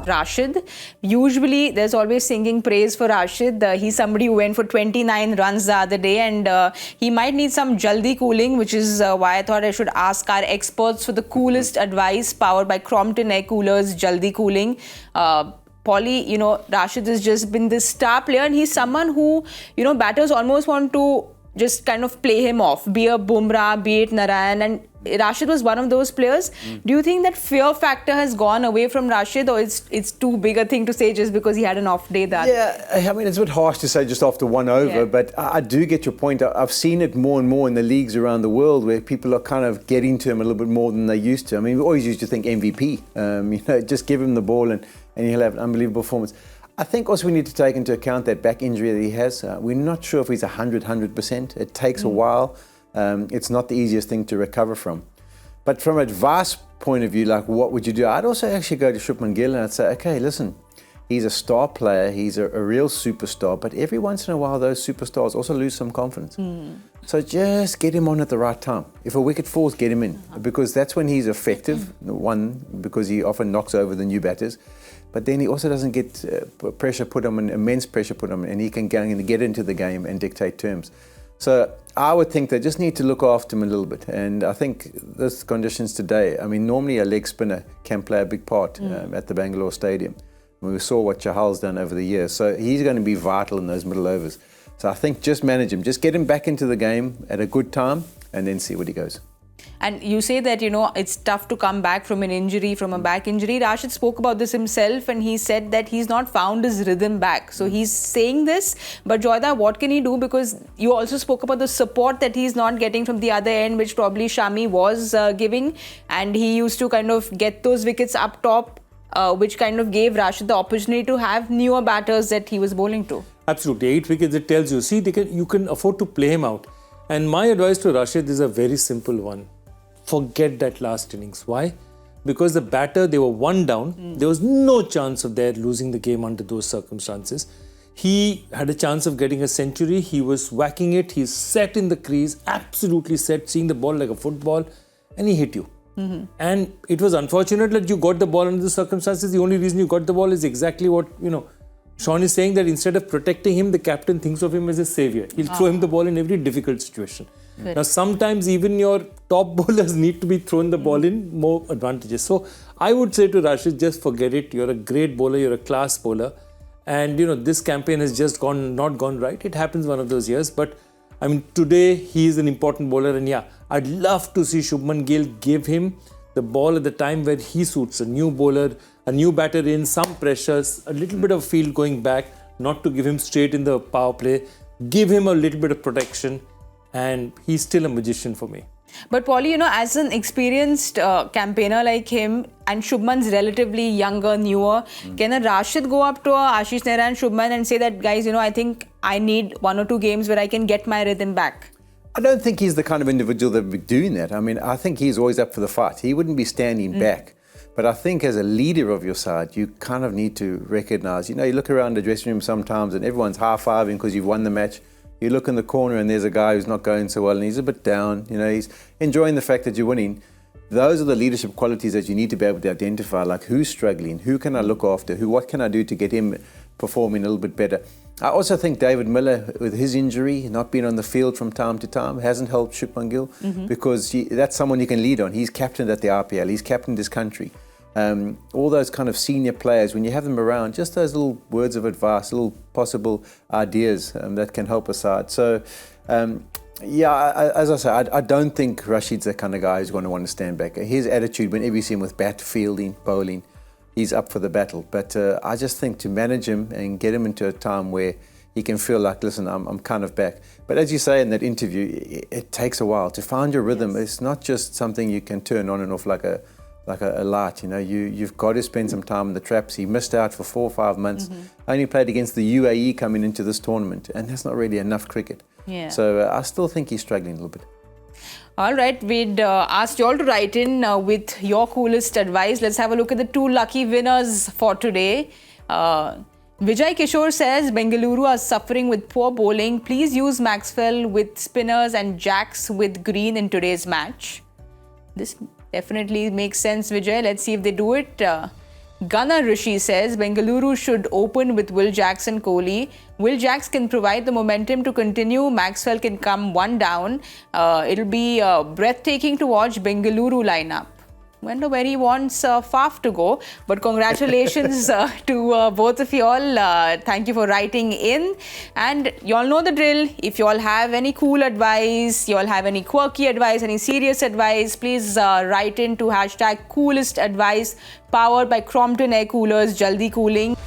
Rashid. Usually, there's always singing praise for Rashid. He's somebody who went for 29 runs the other day, and he might need some jaldi cooling, which is why I thought I should ask our experts for the coolest advice, powered by Crompton Air Coolers Jaldi Cooling. Polly, Rashid has just been this star player, and he's someone who, batters almost want to just kind of play him off, be a Bumrah, be it Narayan, and Rashid was one of those players. Do you think that fear factor has gone away from Rashid, or it's too big a thing to say just because he had an off day that? Yeah, I mean, it's a bit harsh to say just after one over, but I do get your point. I've seen it more and more in the leagues around the world where people are kind of getting to him a little bit more than they used to. I mean, we always used to think MVP, just give him the ball and he'll have an unbelievable performance. I think also we need to take into account that back injury that he has. We're not sure if he's 100%. It takes a while. It's not the easiest thing to recover from. But from an advice point of view, like what would you do? I'd also actually go to Shubman Gill and I'd say, okay, listen, he's a star player, he's a real superstar, but every once in a while those superstars also lose some confidence. So just get him on at the right time. If a wicket falls, get him in, because that's when he's effective. One, because he often knocks over the new batters. But then he also doesn't get pressure put on him, immense pressure put on him, and he can get into the game and dictate terms. So I would think they just need to look after him a little bit. And I think those conditions today, I mean, normally a leg spinner can play a big part at the Bangalore Stadium. We saw what Chahal's done over the years. So he's going to be vital in those middle overs. So I think just manage him. Just get him back into the game at a good time and then see where he goes. And you say that, it's tough to come back from an injury, from a back injury. Rashid spoke about this himself and he said that he's not found his rhythm back. So he's saying this, but Joyda, what can he do? Because you also spoke about the support that he's not getting from the other end, which probably Shami was giving. And he used to kind of get those wickets up top, which kind of gave Rashid the opportunity to have newer batters that he was bowling to. Absolutely. 8 wickets, it tells you. See, you can afford to play him out. And my advice to Rashid is a very simple one. Forget that last innings. Why? Because the batter, they were one down. There was no chance of their losing the game under those circumstances. He had a chance of getting a century. He was whacking it. He's set in the crease, absolutely set, seeing the ball like a football, and he hit you. And it was unfortunate that you got the ball under the circumstances. The only reason you got the ball is exactly what, Shaun is saying, that instead of protecting him, the captain thinks of him as a savior. He'll throw him the ball in every difficult situation. Now, sometimes even your top bowlers need to be thrown the ball in more advantages. So, I would say to Rashid, just forget it. You're a great bowler. You're a class bowler. And, this campaign has just not gone right. It happens one of those years. But, I mean, today he is an important bowler. And I'd love to see Shubman Gill give him the ball at the time where he suits. A new bowler, a new batter in, some pressures, a little bit of field going back, not to give him straight in the power play. Give him a little bit of protection. And he's still a magician for me. But Polly, as an experienced campaigner like him, and Shubman's relatively younger, newer, can a Rashid go up to a Ashish Nehra and Shubman and say that, guys, I think I need 1 or 2 games where I can get my rhythm back? I don't think he's the kind of individual that would be doing that. I mean, I think he's always up for the fight. He wouldn't be standing back. But I think as a leader of your side, you kind of need to recognise, you look around the dressing room sometimes and everyone's high-fiving because you've won the match. You look in the corner and there's a guy who's not going so well and he's a bit down, he's enjoying the fact that you're winning. Those are the leadership qualities that you need to be able to identify, like who's struggling, who can I look after, what can I do to get him performing a little bit better. I also think David Miller, with his injury, not being on the field from time to time, hasn't helped Shubman Gill because that's someone you can lead on. He's captained at the RPL, he's captained this country. All those kind of senior players, when you have them around, just those little words of advice, little possible ideas that can help a side. So, as I say, I don't think Rashid's the kind of guy who's going to want to stand back. His attitude, whenever you see him with bat, fielding, bowling, he's up for the battle. But I just think to manage him and get him into a time where he can feel like, listen, I'm kind of back. But as you say in that interview, it takes a while. To find your rhythm, it's not just something you can turn on and off like a light, you've got to spend some time in the traps. He missed out for 4 or 5 months. Only played against the UAE coming into this tournament, and that's not really enough cricket. So I still think he's struggling a little bit. All right, we'd asked you all to write in with your coolest advice. Let's have a look at the 2 lucky winners for today. Vijay Kishore says, Bengaluru are suffering with poor bowling. Please use Maxwell with spinners and Jacks with Green in today's match. This definitely makes sense, Vijay. Let's see if they do it. Gunnar Rishi says Bengaluru should open with Will Jackson Kohli. Will Jacks can provide the momentum to continue. Maxwell can come one down. It'll be breathtaking to watch Bengaluru lineup. Wonder where he wants Faf to go. But congratulations to both of you all. Thank you for writing in. And you all know the drill. If you all have any cool advice, you all have any quirky advice, any serious advice, please write in to #coolest advice, powered by Crompton Air Coolers, Jaldi Cooling.